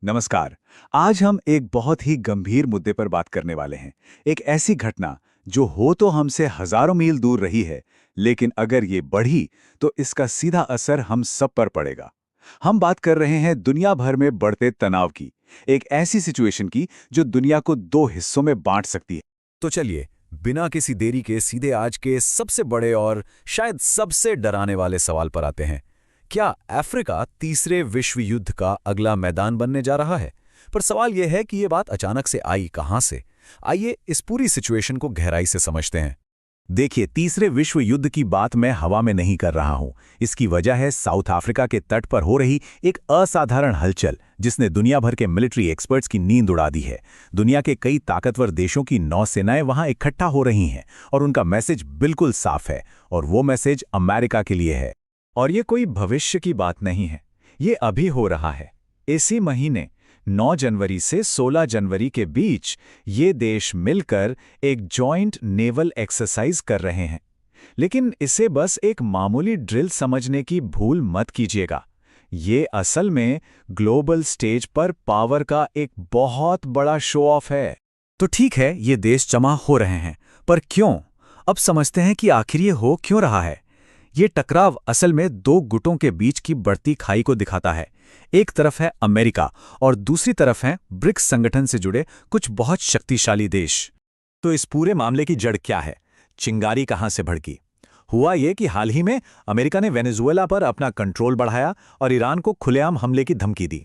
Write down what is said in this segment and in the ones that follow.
नमस्कार। आज हम एक बहुत ही गंभीर मुद्दे पर बात करने वाले हैं। एक ऐसी घटना जो हो तो हमसे हजारों मील दूर रही है, लेकिन अगर ये बढ़ी तो इसका सीधा असर हम सब पर पड़ेगा। हम बात कर रहे हैं दुनिया भर में बढ़ते तनाव की, एक ऐसी सिचुएशन की जो दुनिया को दो हिस्सों में बांट सकती है। तो चलिए, बिना किसी देरी के सीधे आज के सबसे बड़े और शायद सबसे डराने वाले सवाल पर आते हैं। क्या अफ्रीका तीसरे विश्व युद्ध का अगला मैदान बनने जा रहा है? पर सवाल यह है कि यह बात अचानक से आई कहां से? आइए इस पूरी सिचुएशन को गहराई से समझते हैं। देखिए, तीसरे विश्व युद्ध की बात मैं हवा में नहीं कर रहा हूं। इसकी वजह है साउथ अफ्रीका के तट पर हो रही एक असाधारण हलचल, जिसने दुनिया भर के मिलिट्री एक्सपर्ट्स की नींद उड़ा दी है। दुनिया के कई ताकतवर देशों की नौसेनाएं वहां इकट्ठा हो रही हैं और उनका मैसेज बिल्कुल साफ है, और वो मैसेज अमेरिका के लिए है। और ये कोई भविष्य की बात नहीं है, ये अभी हो रहा है। इसी महीने 9 जनवरी से 16 जनवरी के बीच ये देश मिलकर एक जॉइंट नेवल एक्सरसाइज कर रहे हैं। लेकिन इसे बस एक मामूली ड्रिल समझने की भूल मत कीजिएगा। ये असल में ग्लोबल स्टेज पर पावर का एक बहुत बड़ा शो ऑफ है। तो ठीक है, ये देश जमा हो रहे हैं, पर क्यों? अब समझते हैं कि आखिर ये हो क्यों रहा है। ये टकराव असल में दो गुटों के बीच की बढ़ती खाई को दिखाता है। एक तरफ है अमेरिका और दूसरी तरफ है ब्रिक्स संगठन से जुड़े कुछ बहुत शक्तिशाली देश। तो इस पूरे मामले की जड़ क्या है? चिंगारी कहां से भड़की? हुआ ये कि हाल ही में अमेरिका ने वेनेजुएला पर अपना कंट्रोल बढ़ाया और ईरान को खुलेआम हमले की धमकी दी।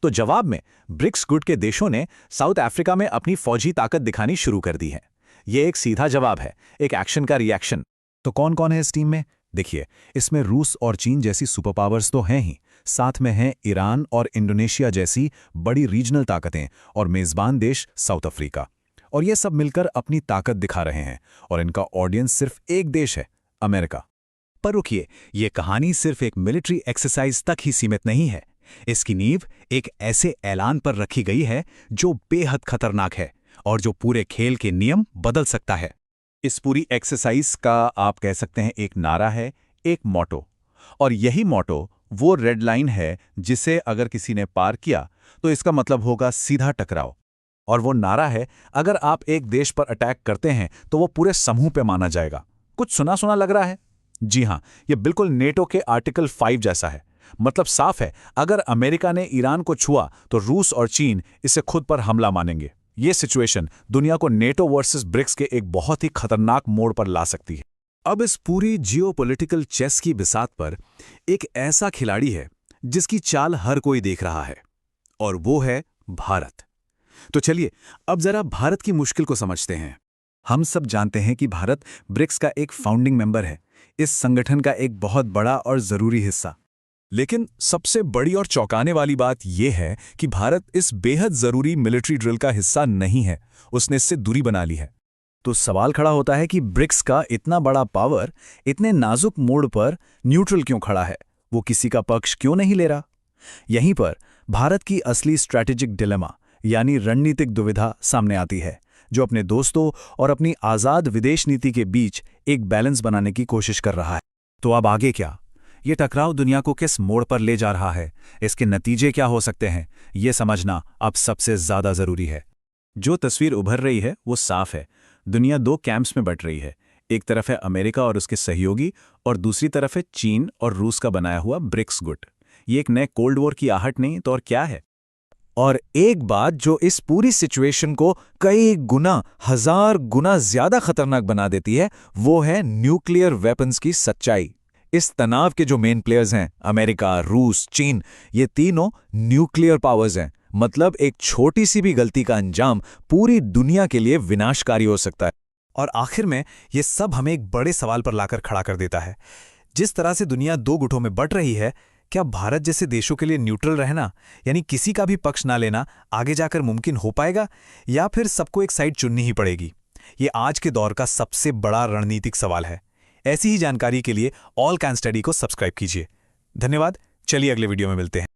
तो जवाब में ब्रिक्स गुट के देशों ने साउथ अफ्रीका में अपनी फौजी ताकत दिखानी शुरू कर दी है। ये एक सीधा जवाब है, एक एक्शन का रिएक्शन। तो कौन कौन है इस टीम में? देखिए, इसमें रूस और चीन जैसी सुपर पावर्स तो हैं ही, साथ में हैं ईरान और इंडोनेशिया जैसी बड़ी रीजनल ताकतें और मेजबान देश साउथ अफ्रीका। और ये सब मिलकर अपनी ताकत दिखा रहे हैं, और इनका ऑडियंस सिर्फ एक देश है, अमेरिका। पर रुकिए, ये कहानी सिर्फ एक मिलिट्री एक्सरसाइज तक ही सीमित नहीं है। इसकी नींव एक ऐसे ऐलान पर रखी गई है जो बेहद खतरनाक है और जो पूरे खेल के नियम बदल सकता है। इस पूरी एक्सरसाइज का आप कह सकते हैं एक नारा है, एक मोटो। और यही मोटो वो रेड लाइन है जिसे अगर किसी ने पार किया तो इसका मतलब होगा सीधा टकराव। और वो नारा है, अगर आप एक देश पर अटैक करते हैं तो वो पूरे समूह पे माना जाएगा। कुछ सुना सुना लग रहा है? जी हां, ये बिल्कुल नेटो के आर्टिकल 5 जैसा है। मतलब साफ है, अगर अमेरिका ने ईरान को छुआ तो रूस और चीन इसे खुद पर हमला मानेंगे। ये सिचुएशन दुनिया को नेटो वर्सेस ब्रिक्स के एक बहुत ही खतरनाक मोड़ पर ला सकती है। अब इस पूरी जियोपॉलिटिकल चेस की बिसात पर एक ऐसा खिलाड़ी है जिसकी चाल हर कोई देख रहा है, और वो है भारत। तो चलिए, अब जरा भारत की मुश्किल को समझते हैं। हम सब जानते हैं कि भारत ब्रिक्स का एक फाउंडिंग मेंबर है, इस संगठन का एक बहुत बड़ा और जरूरी हिस्सा। लेकिन सबसे बड़ी और चौंकाने वाली बात यह है कि भारत इस बेहद जरूरी मिलिट्री ड्रिल का हिस्सा नहीं है, उसने इससे दूरी बना ली है। तो सवाल खड़ा होता है कि ब्रिक्स का इतना बड़ा पावर इतने नाजुक मोड़ पर न्यूट्रल क्यों खड़ा है? वो किसी का पक्ष क्यों नहीं ले रहा? यहीं पर भारत की असली स्ट्रैटेजिक डिलेमा यानी रणनीतिक दुविधा सामने आती है, जो अपने दोस्तों और अपनी आज़ाद विदेश नीति के बीच एक बैलेंस बनाने की कोशिश कर रहा है। तो अब आगे क्या? ये टकराव दुनिया को किस मोड़ पर ले जा रहा है? इसके नतीजे क्या हो सकते हैं? ये समझना अब सबसे ज़्यादा ज़रूरी है। जो तस्वीर उभर रही है वो साफ है। दुनिया दो कैंप्स में बंट रही है। एक तरफ है अमेरिका और उसके सहयोगी, और दूसरी तरफ है चीन और रूस का बनाया हुआ ब्रिक्स गुट। ये एक नए कोल्ड वॉर की आहट नहीं तो और क्या है? और एक बात जो इस पूरी सिचुएशन को कई गुना, हजार गुना ज्यादा खतरनाक बना देती है, वो है न्यूक्लियर वेपन्स की सच्चाई। इस तनाव के जो मेन प्लेयर्स हैं, अमेरिका, रूस, चीन, ये तीनों न्यूक्लियर पावर्स हैं। मतलब एक छोटी सी भी गलती का अंजाम पूरी दुनिया के लिए विनाशकारी हो सकता है। और आखिर में ये सब हमें एक बड़े सवाल पर लाकर खड़ा कर देता है। जिस तरह से दुनिया दो गुटों में बंट रही है, क्या भारत जैसे देशों के लिए न्यूट्रल रहना, यानी किसी का भी पक्ष ना लेना, आगे जाकर मुमकिन हो पाएगा, या फिर सबको एक साइड चुननी ही पड़ेगी? ये आज के दौर का सबसे बड़ा रणनीतिक सवाल है। ऐसी ही जानकारी के लिए ऑल कैन स्टडी को सब्सक्राइब कीजिए। धन्यवाद। चलिए अगले वीडियो में मिलते हैं।